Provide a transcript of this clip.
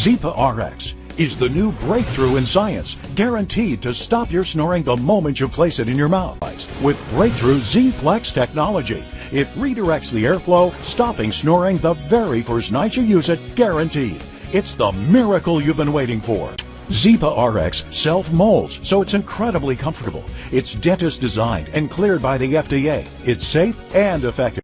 Zipa RX is the new breakthrough in science, guaranteed to stop your snoring the moment you place it in your mouth. With breakthrough Z-Flex technology, it redirects the airflow, stopping snoring the very first night you use it, guaranteed. It's the miracle you've been waiting for. Zipa RX self-molds, so it's incredibly comfortable. It's dentist designed and cleared by the FDA. It's safe and effective.